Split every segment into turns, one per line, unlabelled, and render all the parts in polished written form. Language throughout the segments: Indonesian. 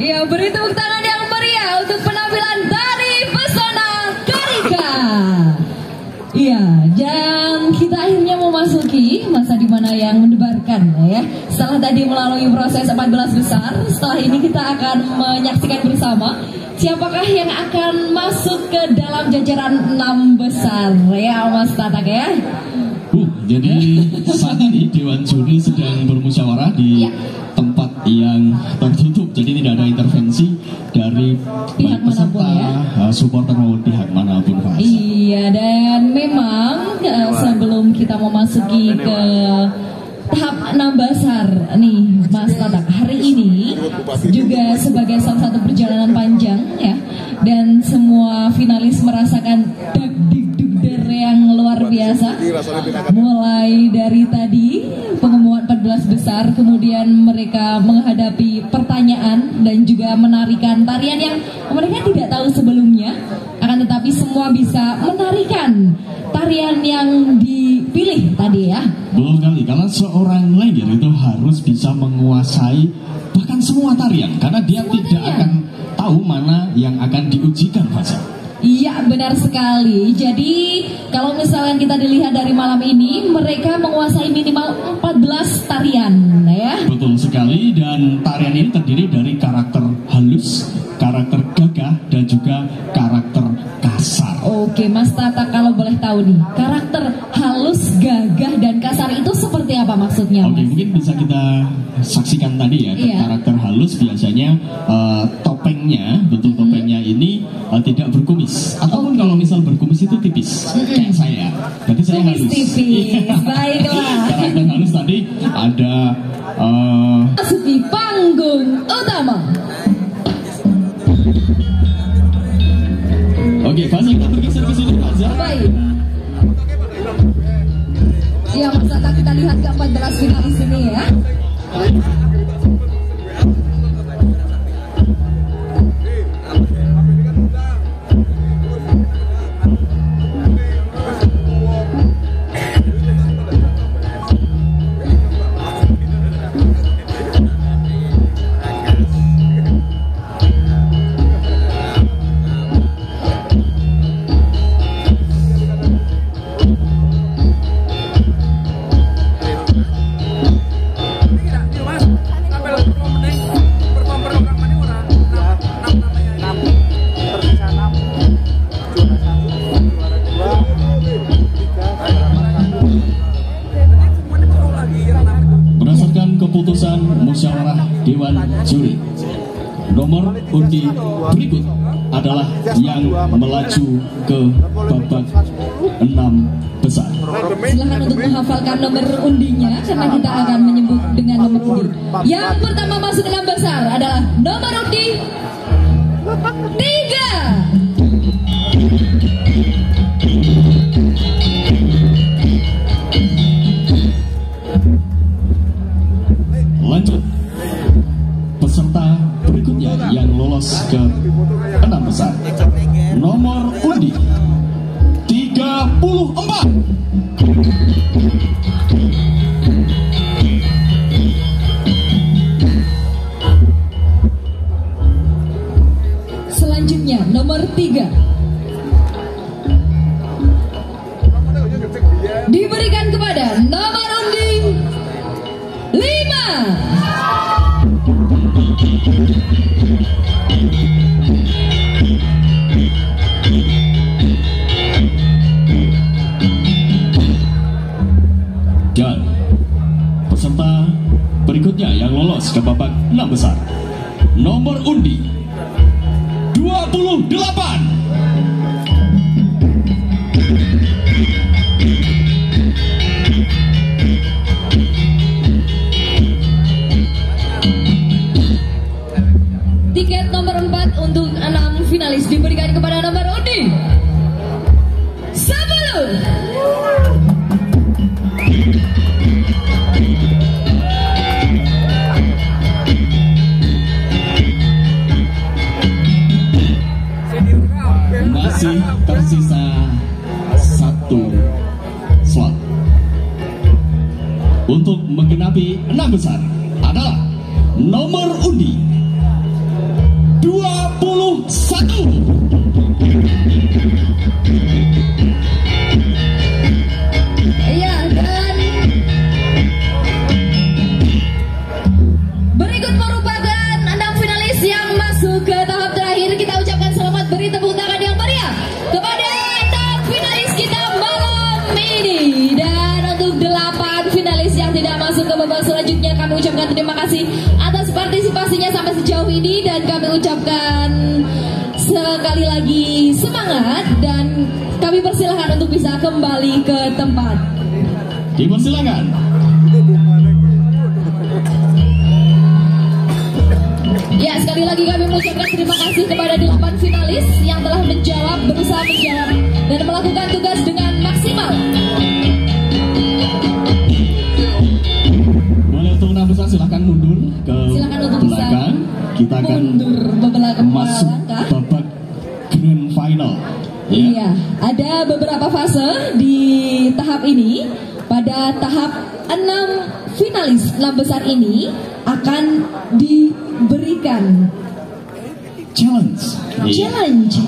Ya, beri tepuk tangan yang meriah untuk penampilan dari Pesona Karika. Iya, dan kita akhirnya memasuki masa dimana yang mendebarkan ya. Setelah tadi melalui proses 14 besar, setelah ini kita akan menyaksikan bersama siapakah yang akan masuk ke dalam jajaran 6 besar ya, Mas Tatak ya.
Jadi saat ini Dewan Juri sedang bermusyawarah di tempat yang tertutup, jadi tidak ada intervensi dari
pihak manapun ya,
supporter maupun pihak manapun, Pak.
Iya, dan memang sebelum kita memasuki ke tahap 6 besar nih Mas Tatak, hari ini juga sebagai salah satu perjalanan panjang ya, dan semua finalis merasakan yang luar biasa. Mulai dari tadi pengumuman 14 besar, kemudian mereka menghadapi pertanyaan dan juga menarikan tarian yang mereka tidak tahu sebelumnya, akan tetapi semua bisa menarikan tarian yang dipilih tadi ya.
Betul sekali, karena seorang rider itu harus bisa menguasai bahkan semua tarian, karena dia tidak akan tahu mana yang akan diujikan, Fasa.
Iya, benar sekali. Jadi kalau misalnya kita dilihat dari malam ini, mereka menguasai minimal 14 tarian ya.
Betul sekali, dan tarian ini terdiri dari karakter halus, karakter gagah, dan juga karakter kasar.
Oke, Mas Tata, kalau boleh tahu nih, karakter halus, gagah, dan kasar itu seperti apa maksudnya, Mas?
Oke, mungkin bisa kita saksikan tadi ya. Karakter halus biasanya topengnya, betul topengnya ini tidak berkumis, ataupun kalau misal berkumis itu tipis, kayak saya. Berarti saya halus.
Tipis, baiklah.
Karakter halus tadi ada
masuki panggung utama.
Oke, Fasa, kita bergeser ke sini, Fasa.
Baik. Ya, Mas Tata, kita lihat ke 14 finalis ini ya.
Keputusan musyawarah Dewan Juri, nomor undi berikut adalah yang melaju ke babak 6 besar.
Silahkan untuk menghafalkan nomor undinya, karena kita akan menyebut dengan nomor undi. Yang pertama masuk ke 6 besar adalah nomor undi 3.
Lanjut, peserta berikutnya yang lolos ke 6 besar, nomor undi 34.
Selanjutnya nomor 3 diberikan kepada nomor undi 5.
Dan peserta berikutnya yang lolos ke babak 6 besar, nomor undi 28.
Tiket nomor 4 untuk 6 finalis diberikan kepada nomor undi 10.
Masih tersisa 1 slot untuk menggenapi 6 besar adalah nomor undi
Iya, dan berikut merupakan 6 finalis yang masuk ke tahap terakhir. Kita ucapkan selamat, beri tepuk tangan yang meriah kepada 6 finalis kita malam ini. Dan untuk 8 finalis yang tidak masuk ke babak selanjutnya, kami ucapkan terima kasih atas partisipasinya sampai sejauh ini. Dan kami ucapkan sekali lagi semangat, dan kami persilahkan untuk bisa kembali ke tempat.
Dipersilakan.
Ya, sekali lagi kami mengucapkan terima kasih kepada 8 finalis yang telah berusaha menjawab dan melakukan tugas dengan maksimal.
Boleh untuk 6 besar silahkan mundur ke belakang. Kita akan masuk babak grand final. Ya.
Iya, ada beberapa fase di tahap ini. Pada tahap 6 finalis 6 besar ini akan diberikan
challenge.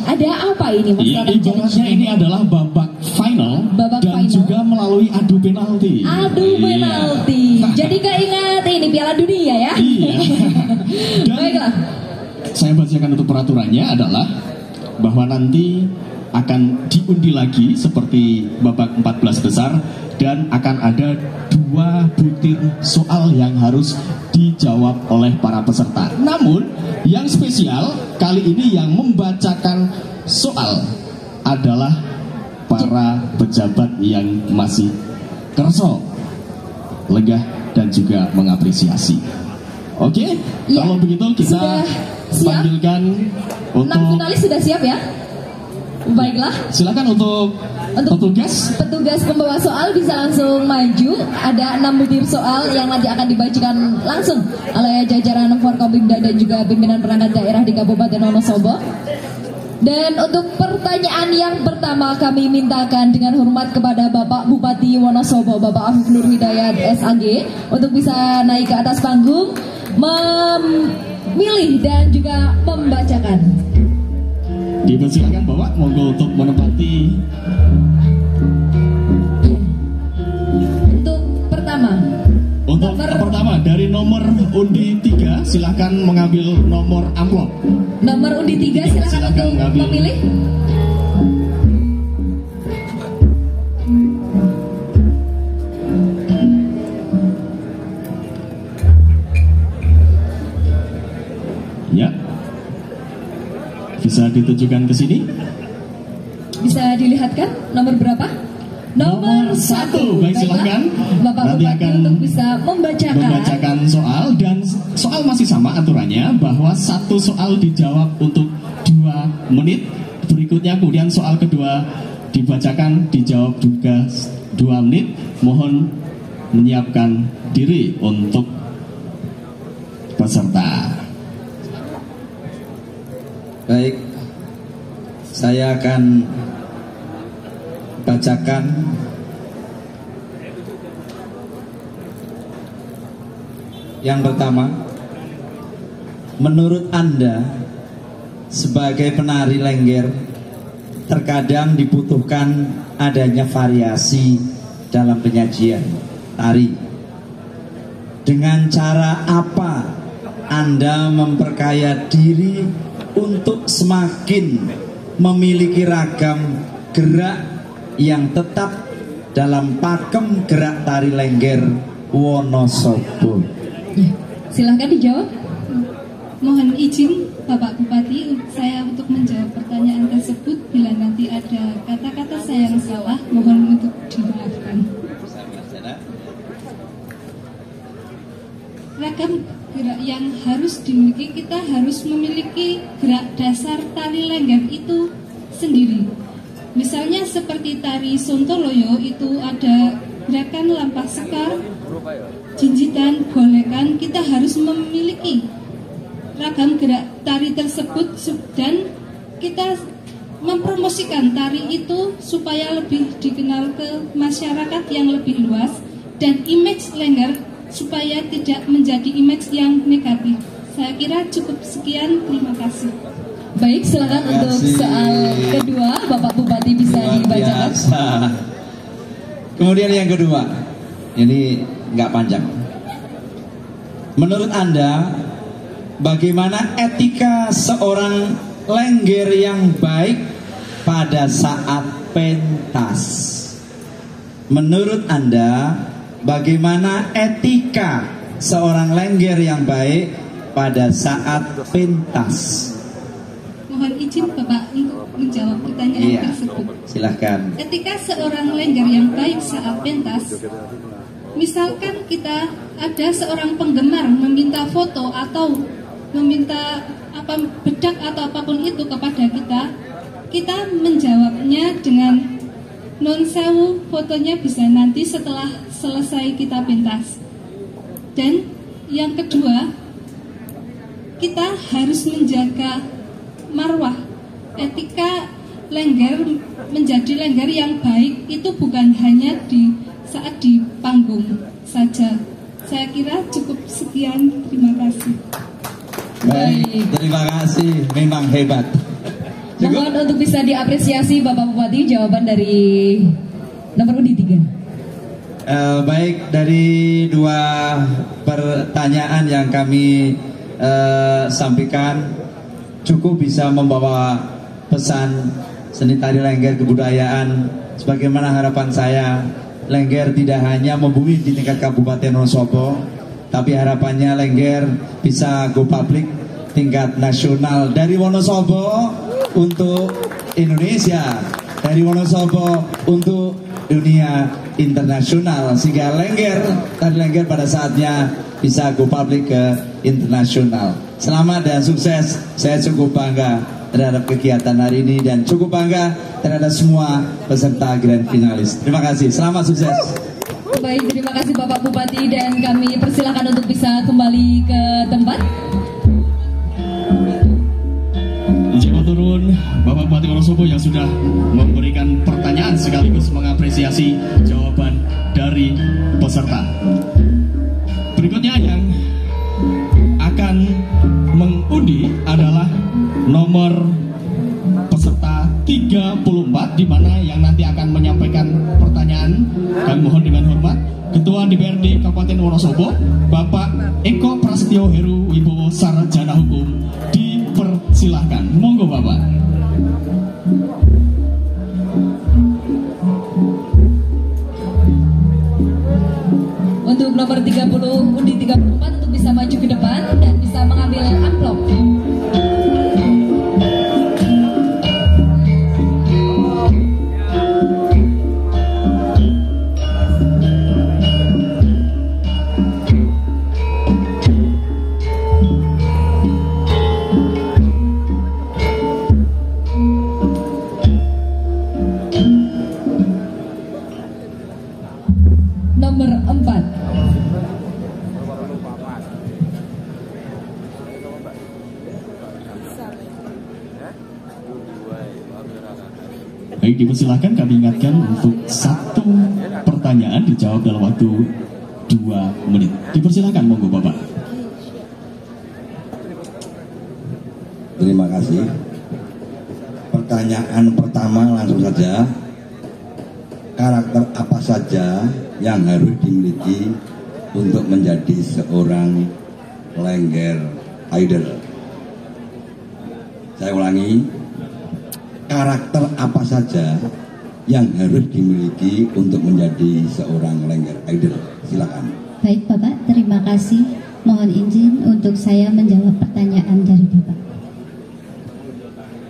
Ada apa ini, Mas?
Iya, ibaratnya ini adalah babak final dan juga melalui adu penalti.
Penalti. Jadi keingat ini Piala Dunia ya.
Iya. Dan
baiklah.
Saya bacakan untuk peraturannya adalah bahwa nanti akan diundi lagi seperti babak 14 besar, dan akan ada 2 butir soal yang harus dijawab oleh para peserta. Namun yang spesial kali ini yang membacakan soal adalah para pejabat yang masih kerso, legah dan juga mengapresiasi. Oke, ya, kalau begitu kita panggilkan untuk
6 finalis sudah siap ya? Baiklah.
Silakan untuk petugas pembawa soal bisa langsung maju. Ada 6 butir soal yang nanti akan dibacakan langsung oleh jajaran Forkopimda dan juga pimpinan perangkat daerah di Kabupaten Wonosobo. Dan untuk pertanyaan yang pertama kami mintakan dengan hormat kepada Bapak Bupati Wonosobo, Bapak Afif Nur Hidayat SAG, untuk bisa naik ke atas panggung, memilih dan juga membacakan. Dipersilakan Bapak, monggo untuk menempati. Untuk pertama dari nomor undi 3, silahkan mengambil nomor amplop.
Nomor undi 3 silahkan untuk memilih.
Ya, bisa ditujukan ke sini.
Bisa dilihatkan nomor berapa? Nomor 1.
Baik, silakan.
Bapak
nanti
Bupati
akan
untuk bisa membacakan
soal, dan soal masih sama aturannya, bahwa 1 soal dijawab untuk 2 menit. Berikutnya kemudian soal kedua dibacakan, dijawab juga 2 menit. Mohon menyiapkan diri untuk peserta.
Baik, saya akan bacakan yang pertama. Menurut Anda sebagai penari lengger, terkadang dibutuhkan adanya variasi dalam penyajian tari. Dengan cara apa Anda memperkaya diri untuk semakin memiliki ragam gerak yang tetap dalam pakem gerak tari lengger Wonosobo?
Ya, silahkan dijawab.
Mohon izin Bapak Bupati saya untuk menjawab pertanyaan tersebut. Bila nanti ada kata-kata saya yang salah, mohon untuk dimaafkan. Ragam gerak yang harus dimiliki, kita harus memiliki gerak dasar tari lengger itu sendiri. Misalnya seperti tari Sontoloyo itu ada gerakan lampah sekar, jinjitan, golekan. Kita harus memiliki ragam gerak tari tersebut dan kita mempromosikan tari itu supaya lebih dikenal ke masyarakat yang lebih luas, dan image lengger supaya tidak menjadi image yang negatif. Saya kira cukup sekian, terima kasih.
Baik, silakan untuk soal kedua, Bapak Bupati bisa dibacakan.
Kemudian yang kedua, ini nggak panjang. Menurut Anda, bagaimana etika seorang lengger yang baik pada saat pentas? Menurut Anda, bagaimana etika seorang lengger yang baik pada saat pentas?
Mohon izin Bapak untuk menjawab pertanyaan tersebut.
Silahkan.
Etika seorang lengger yang baik saat pentas, misalkan kita ada seorang penggemar meminta foto atau meminta bedak atau apapun itu kepada kita menjawabnya dengan non sewu, fotonya bisa nanti setelah selesai kita pentas. Dan yang kedua, kita harus menjaga marwah. Etika lengger, menjadi lengger yang baik itu bukan hanya saat di panggung saja. Saya kira cukup sekian, terima kasih.
Baik, terima kasih, memang hebat.
Mohon untuk bisa diapresiasi Bapak Bupati jawaban dari nomor undi 3.
Baik, dari dua pertanyaan yang kami sampaikan cukup bisa membawa pesan seni tari lengger kebudayaan. Sebagaimana harapan saya, lengger tidak hanya membumi di tingkat Kabupaten Wonosobo, tapi harapannya lengger bisa go public tingkat nasional, dari Wonosobo untuk Indonesia, dari Wonosobo untuk dunia internasional, sehingga tari lengger pada saatnya bisa go public ke internasional. Selamat dan sukses. Saya cukup bangga terhadap kegiatan hari ini dan cukup bangga terhadap semua peserta grand finalis. Terima kasih. Selamat sukses.
Baik, terima kasih Bapak Bupati, dan kami persilakan untuk bisa kembali ke tempat.
Izin turun Bapak Bupati Wonosobo yang sudah memberikan pertanyaan sekaligus mengapresiasi jawaban dari peserta. Berikutnya yang akan mengundi adalah nomor peserta 34, di mana yang nanti akan menyampaikan pertanyaan. Kami mohon dengan hormat Ketua DPRD Kabupaten Wonosobo, Bapak Eko Prasetyo Heru Wibowo, Sarjana Hukum, dipersilahkan. Monggo Bapak.
Untuk nomor 30 undi 34 untuk bisa maju ke depan dan bisa mengambil amplop. Nomor 4.
Baik, dipersilahkan. Kami ingatkan untuk satu pertanyaan dijawab dalam waktu 2 menit. Dipersilahkan, monggo Bapak.
Terima kasih. Pertanyaan pertama langsung saja. Karakter apa saja yang harus dimiliki untuk menjadi seorang lengger idol? Saya ulangi, karakter apa saja yang harus dimiliki untuk menjadi seorang lengger idol? Silakan.
Baik Bapak, terima kasih. Mohon izin untuk saya menjawab pertanyaan dari Bapak.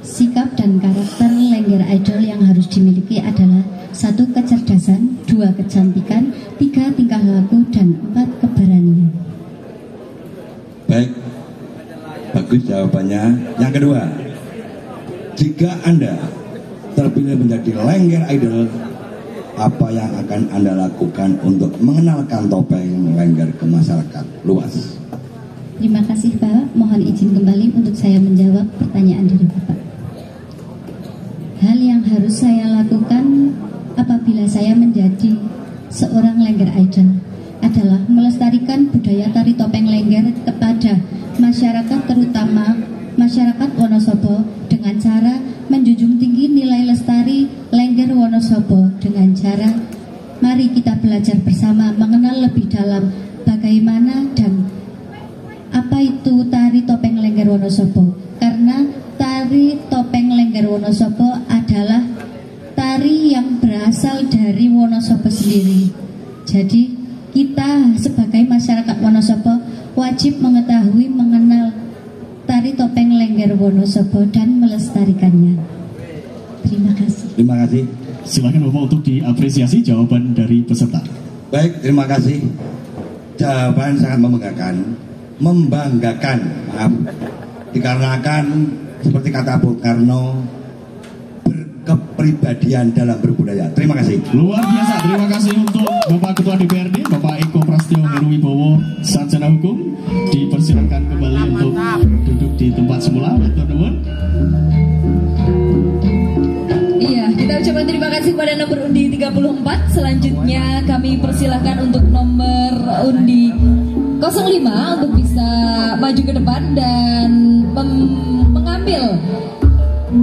Sikap dan karakter lengger idol yang harus dimiliki adalah 1. Kecerdasan, 2. Kecantikan, 3. Tingkah laku, dan 4. Keberanian.
Baik, bagus jawabannya. Yang kedua, jika Anda terpilih menjadi lengger idol, apa yang akan Anda lakukan untuk mengenalkan topeng lengger ke masyarakat luas?
Terima kasih Pak, mohon izin kembali untuk saya menjawab pertanyaan dari Bapak. Hal yang harus saya lakukan apabila saya menjadi seorang lengger idol, adalah melestarikan budaya tari topeng Lengger kepada masyarakat, terutama masyarakat Wonosobo, dengan cara menjunjung tinggi nilai lestari Lengger Wonosobo dengan cara mari kita belajar bersama mengenal lebih dalam bagaimana dan apa itu tari topeng Lengger Wonosobo. Karena tari topeng Lengger Wonosobo adalah tari yang berasal dari Wonosobo sendiri. Jadi kita sebagai masyarakat Wonosobo wajib mengetahui, mengenal tari topeng Lengger Wonosobo dan melestarikannya. Terima kasih.
Terima kasih.
Silakan Bapak untuk diapresiasi jawaban dari peserta.
Baik, terima kasih. Jawaban sangat membanggakan, maaf, dikarenakan seperti kata Bung Karno, berkepribadian dalam berbudaya. Terima kasih.
Luar biasa, terima kasih untuk Bapak Ketua DPRD, Bapak Eko Prasetyo Heruwibowo, Sarjana Hukum. Dipersilakan kembali untuk duduk di tempat semula, teman-teman.
Iya, kita ucapkan terima kasih kepada nomor undi 34. Selanjutnya kami persilahkan untuk nomor undi 05 untuk bisa maju ke depan dan mengambil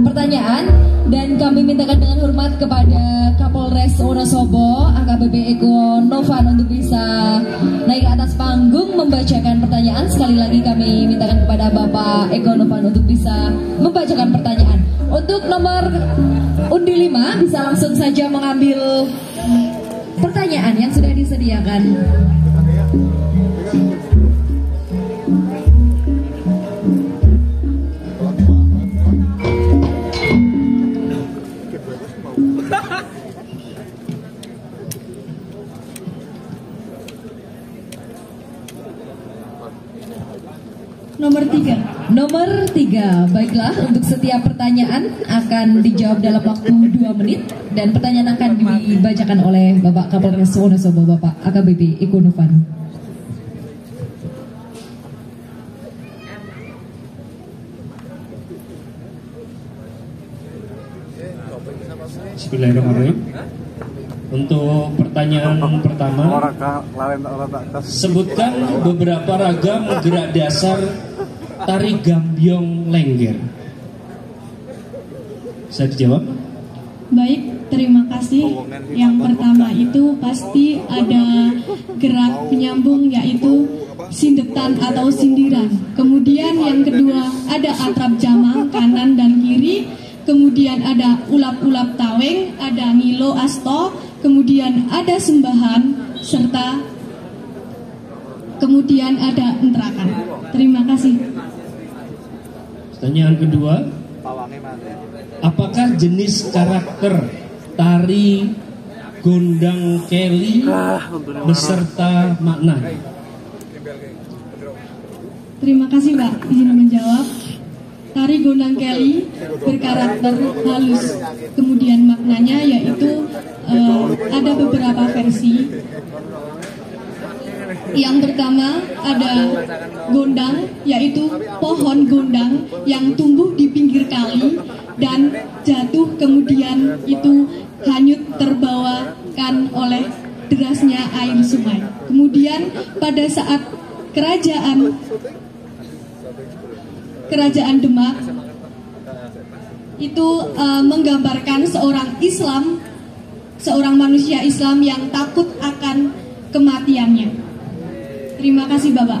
pertanyaan, dan kami mintakan dengan hormat kepada Kapolres Wonosobo AKBP Eko Novan untuk bisa naik ke atas panggung membacakan pertanyaan. Sekali lagi kami mintakan kepada Bapak Eko Novan untuk bisa membacakan pertanyaan. Untuk nomor undi 5 bisa langsung saja mengambil pertanyaan yang sudah disediakan. Nomor 3, baiklah, untuk setiap pertanyaan akan dijawab dalam waktu 2 menit dan pertanyaan akan dibacakan oleh Bapak Kapolres Wonosobo, Bapak AKBP Eko Novan.
Bismillahirrahmanirrahim. Untuk pertanyaan pertama, sebutkan beberapa ragam gerak dasar tari Gambyong Lengger. Bisa dijawab?
Baik, terima kasih. Yang pertama itu pasti ada gerak penyambung, yaitu sindetan atau sindiran. Kemudian yang kedua ada atrap jamang kanan dan kiri. Kemudian ada ulap-ulap taweng, ada ngilo asto, kemudian ada sembahan, serta kemudian ada entrakan. Terima kasih.
Pertanyaan kedua, apakah jenis karakter tari gondang keli beserta maknanya?
Terima kasih Pak, izin menjawab. Tari gondang keli berkarakter halus, kemudian maknanya yaitu ada beberapa versi. Yang pertama ada gondang, yaitu pohon gondang yang tumbuh di pinggir kali dan jatuh, kemudian itu hanyut terbawakan oleh derasnya air sungai. Kemudian pada saat Kerajaan Demak itu menggambarkan seorang Islam, seorang manusia Islam yang takut akan kematiannya. Terima kasih Bapak.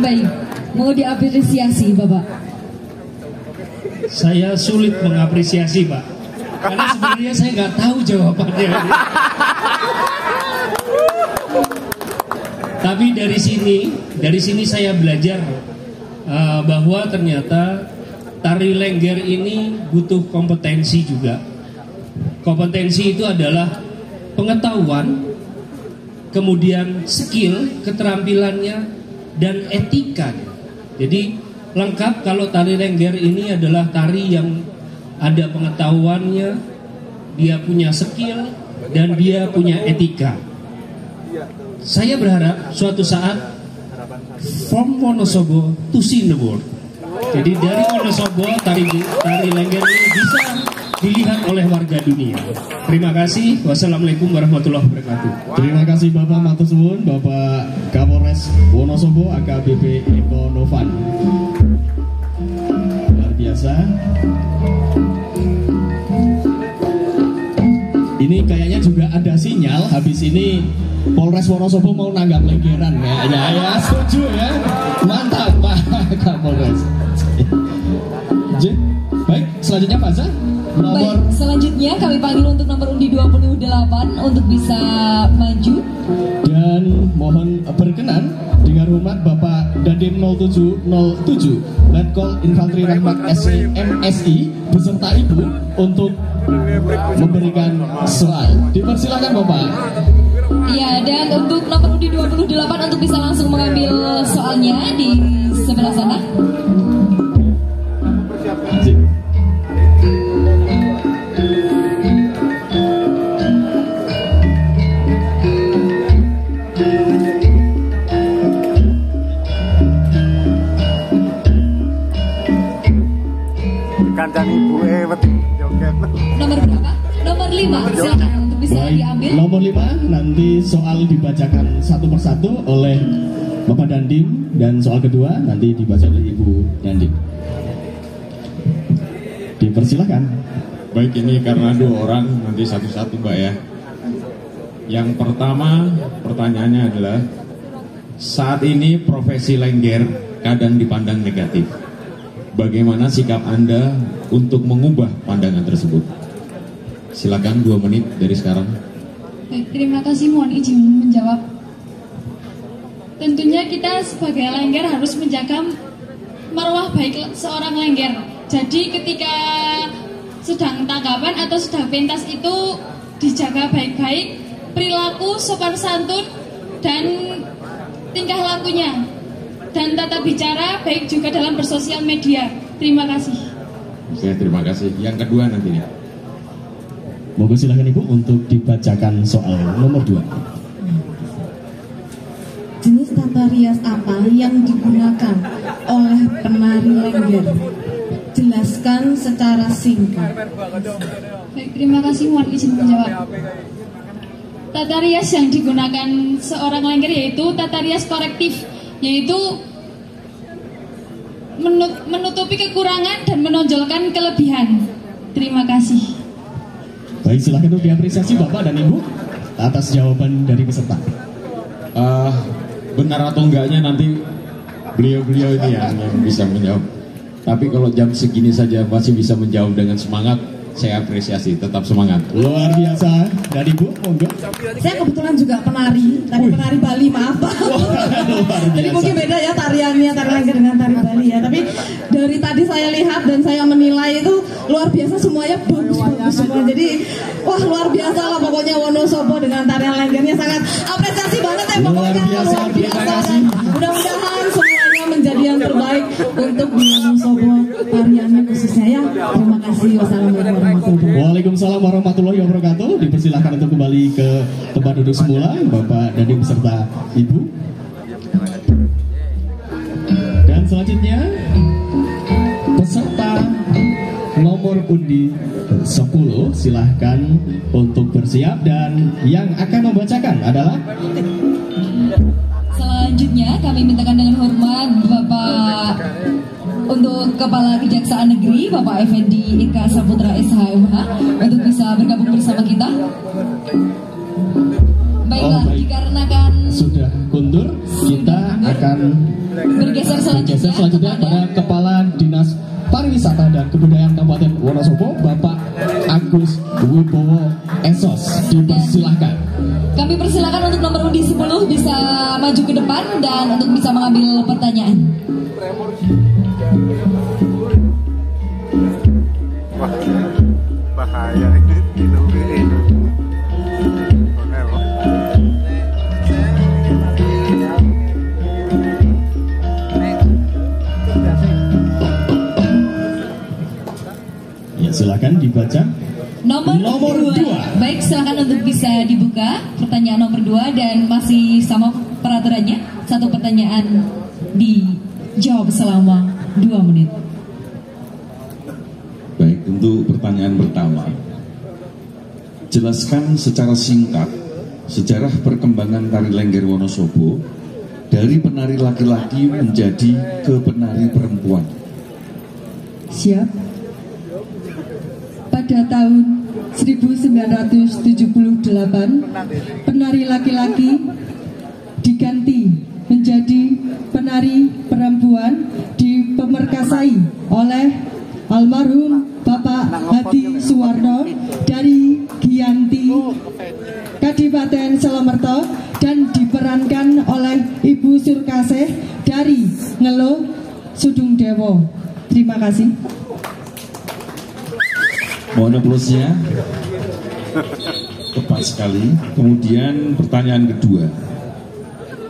Baik, mau diapresiasi Bapak?
Saya sulit mengapresiasi Pak, karena sebenarnya saya nggak tahu jawabannya. Tapi dari sini saya belajar bahwa ternyata tari Lengger ini butuh kompetensi juga. Kompetensi itu adalah pengetahuan, kemudian skill, keterampilannya, dan etika. Jadi lengkap kalau tari Lengger ini adalah tari yang ada pengetahuannya, dia punya skill, dan dia punya etika. Saya berharap suatu saat from Wonosobo to see the world. Jadi dari Wonosobo tari Lengger ini bisa dilihat oleh warga warga dunia. Terima kasih. Wassalamualaikum warahmatullahi wabarakatuh.
Terima kasih Bapak Matur Suwun, Bapak Kapolres Wonosobo AKBP Eko Novan. Luar biasa. Ini kayaknya juga ada sinyal habis ini Polres Wonosobo mau nanggap lenggeran kayaknya. Ya, setuju ya. Mantap Pak Kapolres. Baik, selanjutnya Pak Zah.
Baik, selanjutnya kami panggil untuk nomor undi 28 untuk bisa maju.
Dan mohon berkenan dengan hormat Bapak Dandim 0707 Letkol Infanteri Rahmat MSI beserta Ibu untuk memberikan soal. Dipersilakan Bapak.
Ya, dan untuk nomor undi 28 untuk bisa langsung mengambil soalnya di sebelah sana.
Kandang ibu joget.
Nomor berapa? Nomor 5. Silakan untuk bisa diambil.
Nomor 5 nanti soal dibacakan satu persatu oleh Bapak Dandim dan soal kedua nanti dibaca oleh Ibu Dandim. Dipersilakan.
Baik, ini karena 2 orang nanti satu-satu Mbak ya. Yang pertama pertanyaannya adalah saat ini profesi lengger kadang dipandang negatif. Bagaimana sikap Anda untuk mengubah pandangan tersebut? Silakan 2 menit dari sekarang.
Baik, terima kasih, mohon izin menjawab. Tentunya kita sebagai lengger harus menjaga marwah baik seorang lengger. Jadi ketika sedang tanggapan atau sedang pentas itu dijaga baik-baik perilaku, sopan santun, dan tingkah lakunya. Dan tata bicara baik juga dalam bersosial media. Terima kasih.
Oke, terima kasih. Yang kedua nanti nih.
Monggo silakan Ibu untuk dibacakan soal nomor 2.
Jenis tata rias apa yang digunakan oleh penari lengger? Jelaskan secara singkat.
Baik, terima kasih, mohon izin menjawab. Tata rias yang digunakan seorang lengger yaitu tata rias korektif, yaitu menutupi kekurangan dan menonjolkan kelebihan. Terima kasih.
Baik, silakan untuk diapresiasi Bapak dan Ibu atas jawaban dari peserta.
Benar atau enggaknya nanti beliau-beliau ini yang bisa menjawab. Tapi kalau jam segini saja masih bisa menjawab dengan semangat, saya apresiasi, tetap semangat.
Luar biasa. Dan Ibu, monggo.
Saya kebetulan juga penari, penari Bali, maaf Pak. Jadi mungkin beda ya tariannya, tari lengger dengan tari Bali ya. Tapi dari tadi saya lihat dan saya menilai itu luar biasa, semuanya bagus-bagus semua. Jadi wah luar biasa lah pokoknya Wonosobo dengan tarian lenggernya, sangat apresiasi banget ya pokoknya. Luar biasa. Mudah-mudahan semuanya menjadi yang terbaik untuk Wonosobo tariannya khususnya ya. Terima kasih. Wassalamualaikum.
Waalaikumsalam warahmatullahi wabarakatuh. Dipersilahkan untuk kembali ke tempat duduk semula Bapak Dandim beserta Ibu. Dan selanjutnya peserta nomor undi 10 silahkan untuk bersiap dan yang akan membacakan adalah.
Selanjutnya kami mintakan dengan hormat Bapak untuk Kepala Kejaksaan Negeri Bapak Effendi Ika Saputra SHMH untuk bisa bergabung bersama kita. Baiklah, dikarenakan
sudah kuntur, kita akan
bergeser
selanjutnya pada Kepala Dinas Pariwisata dan Kebudayaan Kabupaten Wonosobo Bapak Agus Wibowo Esos. Dipersilahkan.
Kami persilakan untuk nomor undi 10 bisa maju ke depan dan untuk bisa mengambil pertanyaan.
Bahaya ini
ya, silakan dibaca.
Nomor 2. Baik, silakan untuk bisa dibuka pertanyaan nomor 2 dan masih sama peraturannya. Satu pertanyaan dijawab selama 2 menit.
Baik, untuk pertanyaan pertama,
jelaskan secara singkat sejarah perkembangan tari Lengger Wonosobo dari penari laki-laki menjadi ke penari perempuan.
Siap. Pada tahun 1978, penari laki-laki diganti menjadi penari perempuan dipemerkasai oleh almarhum Bapak Hadi Suwarno dari Giyanti, Kadipaten Selamerta, dan diperankan oleh Ibu Surkasih dari Ngelo Sudung Dewo. Terima kasih.
Mohon aplausnya. Tepat sekali. Kemudian pertanyaan kedua,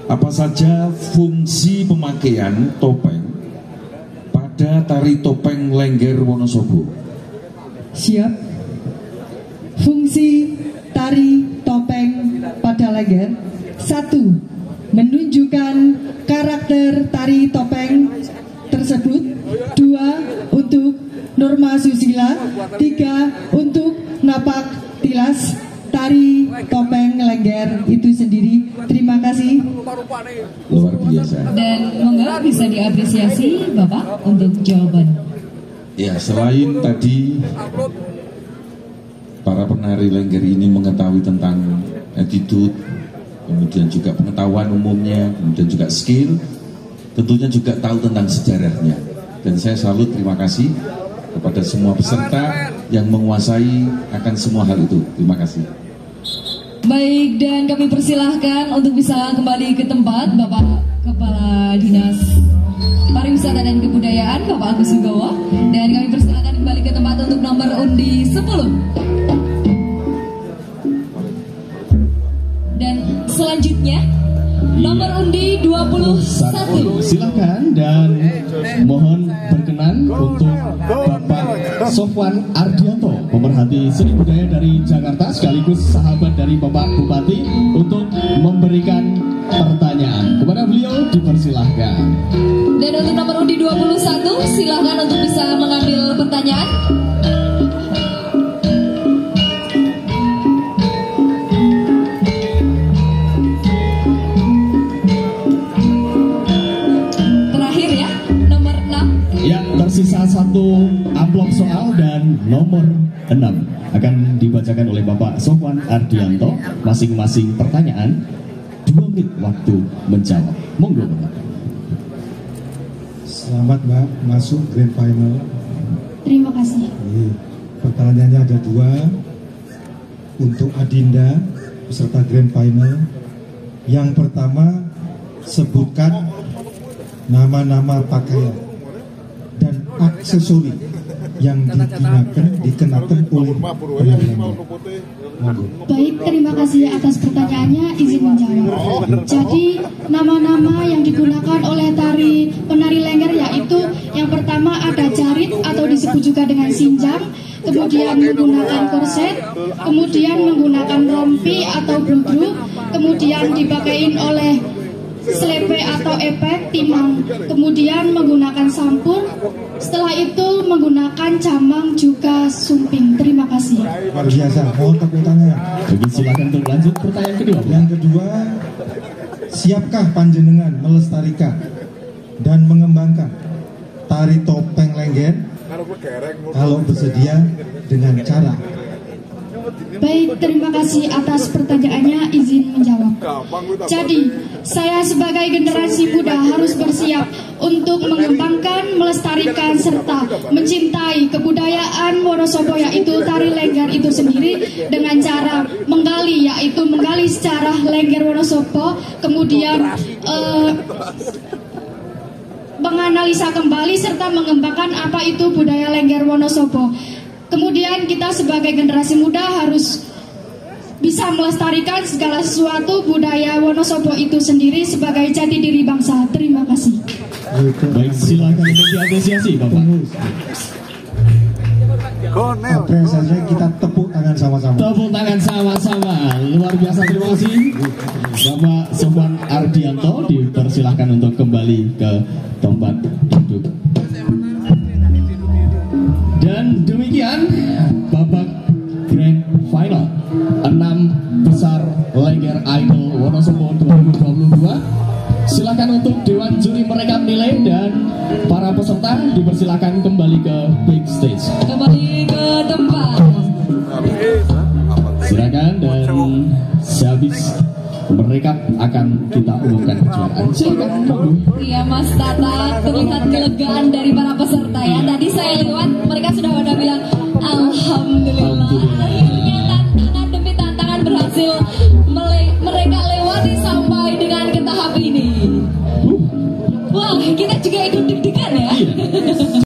apa saja fungsi pemakaian topeng pada tari topeng Lengger Wonosobo?
Siap. Fungsi tari topeng pada Lengger: 1. Menunjukkan karakter tari topeng tersebut. 2. Untuk norma susila. 3. Untuk napak tilas tari topeng Lengger itu sendiri. Terima kasih.
Luar biasa.
Dan monggo bisa diapresiasi Bapak untuk jawaban.
Ya, selain tadi para penari Lengger ini mengetahui tentang attitude, kemudian juga pengetahuan umumnya, kemudian juga skill, tentunya juga tahu tentang sejarahnya. Dan saya salut, terima kasih kepada semua peserta yang menguasai akan semua hal itu. Terima kasih.
Baik, dan kami persilahkan untuk bisa kembali ke tempat Bapak Kepala Dinas Pariwisata dan Kebudayaan Bapak Agus Sugowo. Dan kami persilahkan kembali ke tempat untuk nomor undi 10. Dan selanjutnya nomor undi 21.
Silakan dan mohon berkenan untuk Bapak Sofwan Ardianto, pemerhati seni budaya dari Jakarta sekaligus sahabat dari Bapak Bupati, untuk memberikan pertanyaan. Kepada beliau dipersilahkan.
Dan untuk nomor undi 21, silakan untuk bisa mengambil pertanyaan.
Tersisa 1 amplop soal dan nomor 6 akan dibacakan oleh Bapak Sofwan Ardianto. Masing-masing pertanyaan 2 menit waktu menjawab. Monggo Bapak.
Selamat Mbak, masuk grand final.
Terima kasih.
Pertanyaannya ada 2 untuk Adinda peserta grand final. Yang pertama, sebutkan nama-nama pakaian dan aksesori yang dikenakan oleh penari Lengger.
Baik, terima kasih atas pertanyaannya. Izin menjawab. Jadi nama-nama yang digunakan oleh penari Lengger yaitu yang pertama ada jarit atau disebut juga dengan sinjang, kemudian menggunakan korset, kemudian menggunakan rompi atau bludruk, kemudian dipakein oleh slepe atau epek, timang, kemudian menggunakan sampur, setelah itu menggunakan camang juga sumping. Terima kasih.
Luar biasa, mohon tepuk tangan.
Silakan untuk lanjut pertanyaan kedua.
Yang kedua, siapkah panjenengan melestarikan dan mengembangkan tari topeng Lengger? Kalau bersedia, dengan cara.
Baik, terima kasih atas pertanyaannya. Izin menjawab. Jadi, saya sebagai generasi muda harus bersiap untuk mengembangkan, melestarikan, serta mencintai kebudayaan Wonosobo, yaitu tari Lengger itu sendiri, dengan cara menggali, yaitu menggali sejarah Lengger Wonosobo, kemudian menganalisa kembali serta mengembangkan apa itu budaya Lengger Wonosobo. Kemudian kita sebagai generasi muda harus bisa melestarikan segala sesuatu budaya Wonosobo itu sendiri sebagai jati diri bangsa. Terima kasih.
Baik, silakan untuk diapresiasi Bapak.
Apresiasi, kita tepuk tangan sama-sama.
Tepuk tangan sama-sama. Luar biasa, terima kasih Bapak Sofwan Ardianto. Dipersilahkan untuk kembali ke tempat duduk. Dan demikian babak grand final peserta dipersilakan kembali ke backstage.
Kembali ke tempat.
Silakan, dan sehabis mereka akan kita umumkan kejuaraan. Silakan,
Iya Mas Tata, terlihat kelegaan dari para peserta ya. Tadi saya lewat, mereka sudah pada bilang Alhamdulillah.